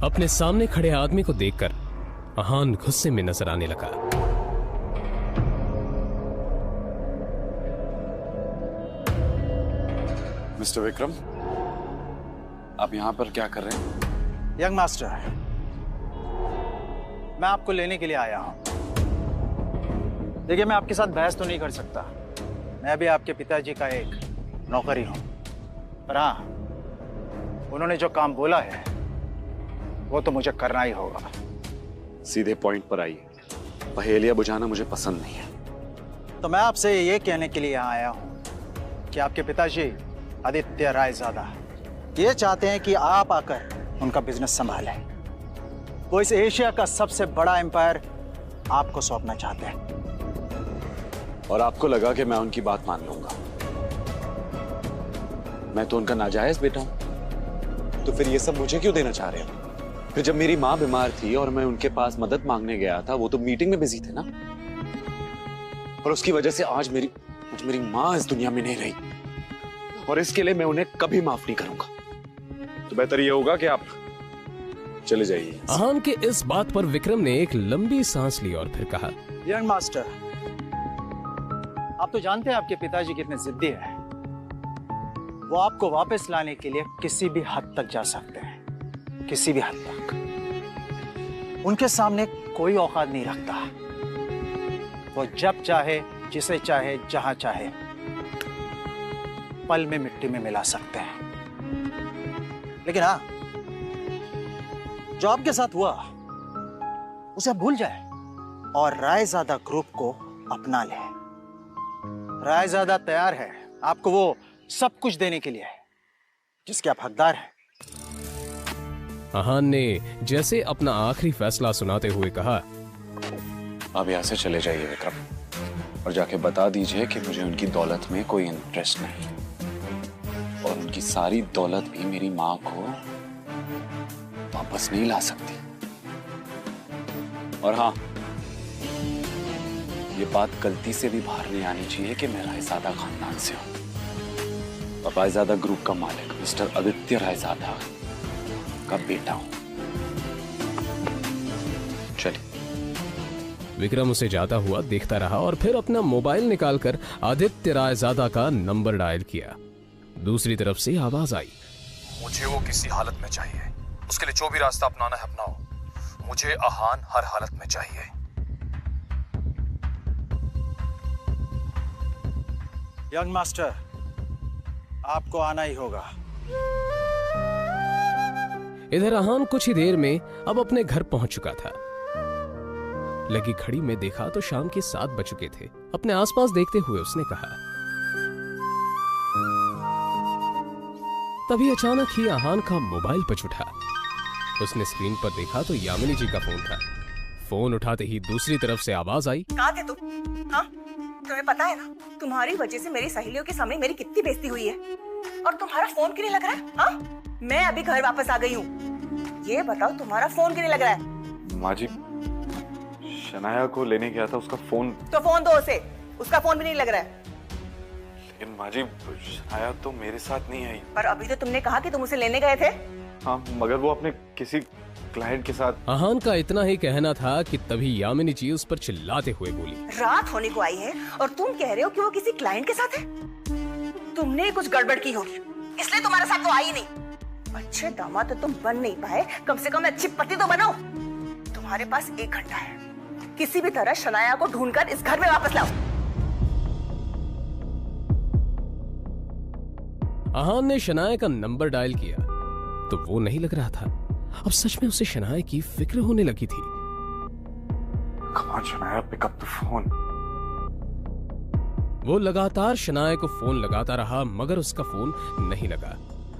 अपने सामने खड़े आदमी को देखकर अहान गुस्से में नजर आने लगा। मिस्टर विक्रम, आप यहां पर क्या कर रहे हैं? यंग मास्टर, मैं आपको लेने के लिए आया हूं। देखिए, मैं आपके साथ बहस तो नहीं कर सकता। मैं भी आपके पिताजी का एक नौकर ही हूं। पर हाँ, उन्होंने जो काम बोला है वो तो मुझे करना ही होगा। सीधे पॉइंट पर आइए। पहेलियां बुझाना मुझे पसंद नहीं है। तो मैं आपसे ये कहने के लिए यहाँ आया हूँ कि आपके पिताजी आदित्य रायजादा ये चाहते हैं कि आप आकर उनका बिजनेस संभालें। वो इस एशिया का सबसे बड़ा एम्पायर आपको सौंपना चाहते हैं। और आपको लगा कि मैं उनकी बात मान लूंगा? मैं तो उनका नाजायज बेटा हूं। तो फिर ये सब मुझे क्यों देना चाह रहे हो? फिर जब मेरी माँ बीमार थी और मैं उनके पास मदद मांगने गया था, वो तो मीटिंग में बिजी थे ना। और उसकी वजह से आज मेरी माँ इस दुनिया में नहीं रही, और इसके लिए मैं उन्हें कभी माफ नहीं करूंगा। तो बेहतर ये होगा कि आप चले जाइए। अहान के इस बात पर विक्रम ने एक लंबी सांस ली और फिर कहा, यंग मास्टर, आप तो जानते हैं आपके पिताजी कितने जिद्दी हैं। वो आपको वापस लाने के लिए किसी भी हद तक जा सकते हैं, किसी भी हद तक। उनके सामने कोई औकात नहीं रखता। वो जब चाहे, जिसे चाहे, जहां चाहे पल में मिट्टी में मिला सकते हैं। लेकिन हाँ, जो आपके साथ हुआ उसे भूल जाए और रायजादा ग्रुप को अपना ले। रायजादा तैयार है आपको वो सब कुछ देने के लिए जिसके आप हकदार हैं। अहान ने जैसे अपना आखिरी फैसला सुनाते हुए कहा, आप यहाँ से चले जाइए विक्रम, और जाके बता दीजिए कि मुझे उनकी दौलत में कोई इंटरेस्ट नहीं, और उनकी सारी दौलत भी मेरी माँ को वापस नहीं ला सकती। और हाँ, ये बात गलती से भी बाहर नहीं आनी चाहिए कि मैं रायजादा खानदान से हूं, और रायजादा ग्रुप का मालिक मिस्टर आदित्य रायजादा का बेटा हूं। चलिए। विक्रम उसे जाता हुआ देखता रहा और फिर अपना मोबाइल निकालकर आदित्य रायजादा का नंबर डायल किया। दूसरी तरफ से आवाज आई, मुझे वो किसी हालत में चाहिए। उसके लिए जो भी रास्ता अपनाना है अपनाओ। मुझे अहान हर हालत में चाहिए। यंग मास्टर, आपको आना ही होगा। इधर अहान कुछ ही देर में अब अपने घर पहुंच चुका था। लगी घड़ी में देखा तो शाम के 7 बज चुके थे। अपने आसपास देखते हुए उसने कहा, तभी अचानक ही अहान का मोबाइल बज उठा। उसने स्क्रीन पर देखा तो यामिनी जी का फोन था। फोन उठाते ही दूसरी तरफ से आवाज आई, कहाँ थे तुम? हाँ, तुम्हें पता है ना, तुम्हारी वजह से मेरी सहेलियों के सामने मेरी कितनी बेइज्जती हुई है। और तुम्हारा फोन क्यों नहीं लग रहा है? हाँ, मैं अभी घर वापस आ गई हूँ। ये बताओ, तुम्हारा फोन क्यों नहीं लग रहा है? माँ जी, शनाया को लेने गया था, उसका फोन। तो फोन दो उसे, उसका फोन भी नहीं लग रहा है। लेकिन माँ जी, शनाया तो मेरे साथ नहीं आई। पर अभी तो तुमने कहा कि तुम उसे लेने गए थे। हाँ, मगर वो अपने किसी क्लाइंट के साथ। अहान का इतना ही कहना था कि तभी यामिनी जी उस पर चिल्लाते हुए बोली, रात होने को आई है और तुम कह रहे हो कि वो किसी क्लाइंट के साथ है। तुमने कुछ गड़बड़ की होगी, इसलिए तुम्हारे साथ वो आई नहीं। अच्छे दामाद तो तुम बन नहीं पाए, कम से कम अच्छी पति तो बनो। तुम्हारे पास 1 घंटा है, किसी भी तरह शनाया को ढूंढकर इस घर में वापस लाओ। अहान ने शनाया का नंबर डायल किया तो वो नहीं लग रहा था। अब सच में उसे शनाया की फिक्र होने लगी थी। Come on, Shanaya, pick up the phone. वो लगातार शनाया को फोन लगाता रहा मगर उसका फोन नहीं लगा।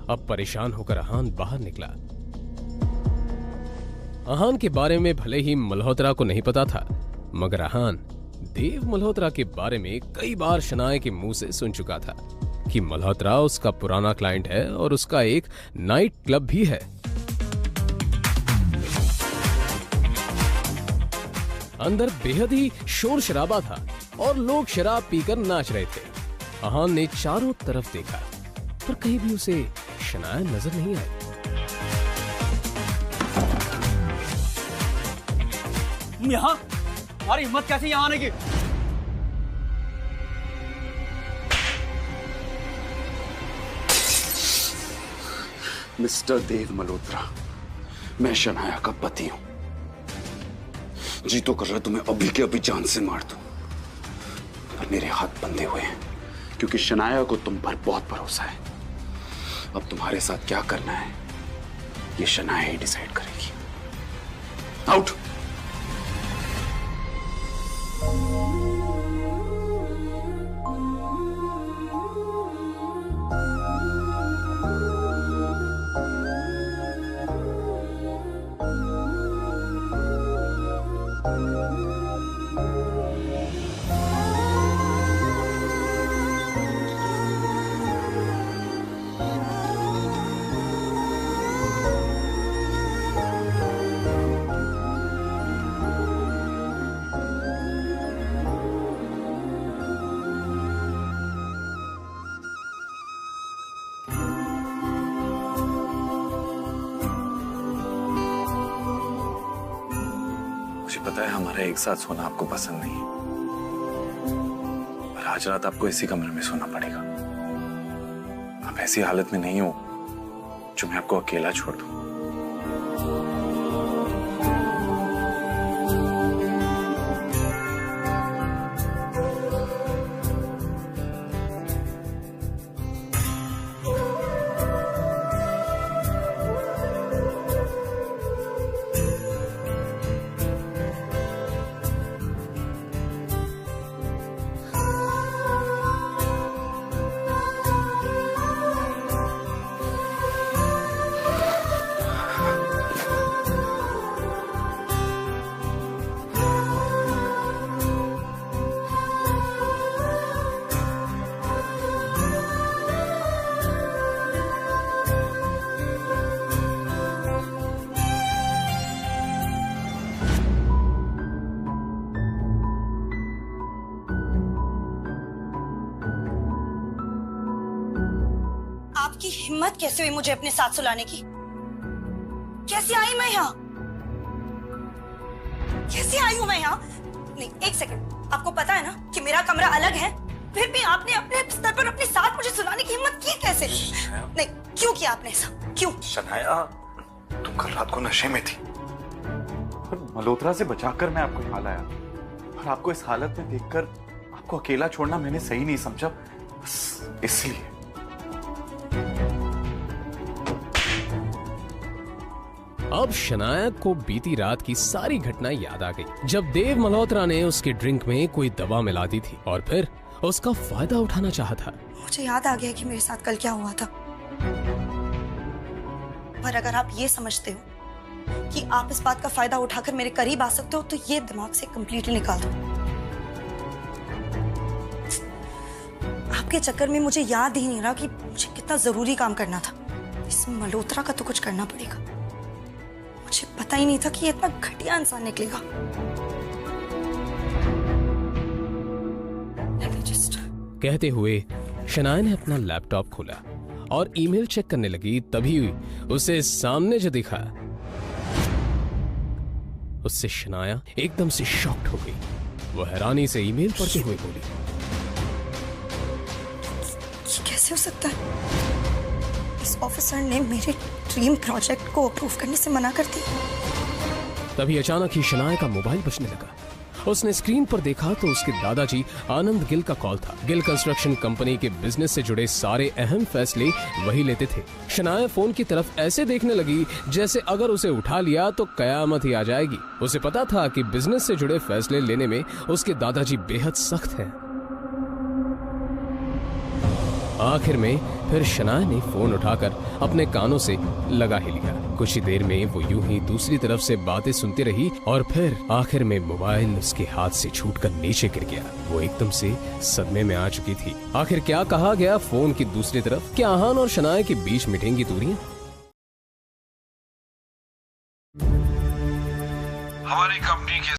अब परेशान होकर अहान बाहर निकला। अहान के बारे में भले ही मल्होत्रा को नहीं पता था, मगर अहान देव मल्होत्रा के बारे में कई बार शनाया के मुंह से सुन चुका था कि मल्होत्रा उसका पुराना क्लाइंट है और उसका एक नाइट क्लब भी है। अंदर बेहद ही शोर शराबा था और लोग शराब पीकर नाच रहे थे। अहान ने चारों तरफ देखा पर कहीं भी उसे शनाया नजर नहीं आई। तुम यहाँ? तुम्हारी हिम्मत कैसे यहाँ आने की? मिस्टर देव मल्होत्रा, मैं शनाया का पति हूं। जी तो कर रहा तुम्हें अभी के अभी जान से मार दूं, पर मेरे हाथ बंधे हुए हैं क्योंकि शनाया को तुम पर बहुत भरोसा है। अब तुम्हारे साथ क्या करना है ये शनाया ही डिसाइड करेगी। आउट। मुझे पता है हमारा एक साथ सोना आपको पसंद नहीं है, पर आज रात आपको इसी कमरे में सोना पड़ेगा। आप ऐसी हालत में नहीं हो जो मैं आपको अकेला छोड़ दूं। आपकी हिम्मत कैसे हुई मुझे अपने साथ सुलाने की? कैसे आई मैं यहाँ? कैसे आई हूँ मैं यहाँ? नहीं, एक सेकंड। आपको पता है ना कि मेरा कमरा अलग है, फिर भी आपने अपने स्तर पर अपने साथ मुझे सुलाने की हिम्मत की कैसे? नहीं, क्यों किया आपने ऐसा? क्यों? शनाया, तुम कल रात को नशे में थी और मल्होत्रा से बचाकर मैं आपको यहाँ लाया, और आपको इस हालत में देखकर आपको अकेला छोड़ना मैंने सही नहीं समझा, इसलिए। अब शनाया को बीती रात की सारी घटना याद आ गई, जब देव मल्होत्रा ने उसके ड्रिंक में कोई दवा मिला दी थी और फिर उसका फायदा उठाना चाहा था। मुझे याद आ गया कि मेरे साथ कल क्या हुआ था। पर अगर आप ये समझते हो कि आप इस बात का फायदा उठाकर मेरे करीब आ सकते हो, तो ये दिमाग से कंप्लीटली निकाल दो। आपके चक्कर में मुझे याद ही नहीं रहा कि मुझे कितना जरूरी काम करना था। इस मल्होत्रा का तो कुछ करना पड़ेगा। मुझे पता ही नहीं था कि ये इतना घटिया इंसान निकलेगा। कहते हुए शनाया ने अपना लैपटॉप खोला और ईमेल चेक करने लगी, तभी उसे सामने जो दिखा उससे शनाया एकदम से शॉक्ड हो गई। वो हैरानी से ईमेल पढ़ते हुए बोली, ये कैसे हो सकता है? इस ऑफिसर ने मेरे ड्रीम प्रोजेक्ट को अप्रूव करने से मना कर दिया। तभी अचानक ही शनाया का मोबाइल बजने लगा। उसने स्क्रीन पर देखा तो उसके दादाजी आनंद गिल का कॉल था। गिल कंस्ट्रक्शन कंपनी के बिजनेस से जुड़े सारे अहम फैसले वही लेते थे। शनाया फोन की तरफ ऐसे देखने लगी जैसे अगर उसे उठा लिया तो कयामत ही आ जाएगी। उसे पता था कि बिजनेस से जुड़े फैसले लेने में उसके दादाजी बेहद सख्त हैं। आखिर में फिर शनाया ने फोन उठाकर अपने कानों से लगा ही लिया। कुछ ही देर में वो यूं ही दूसरी तरफ से बातें सुनती रही और फिर आखिर में मोबाइल उसके हाथ से छूटकर नीचे गिर गया। वो एकदम से सदमे में आ चुकी थी। आखिर क्या कहा गया फोन की दूसरी तरफ? क्या आहान और शनाया के बीच मिटेंगी दूरियां? हमारी कंपनी के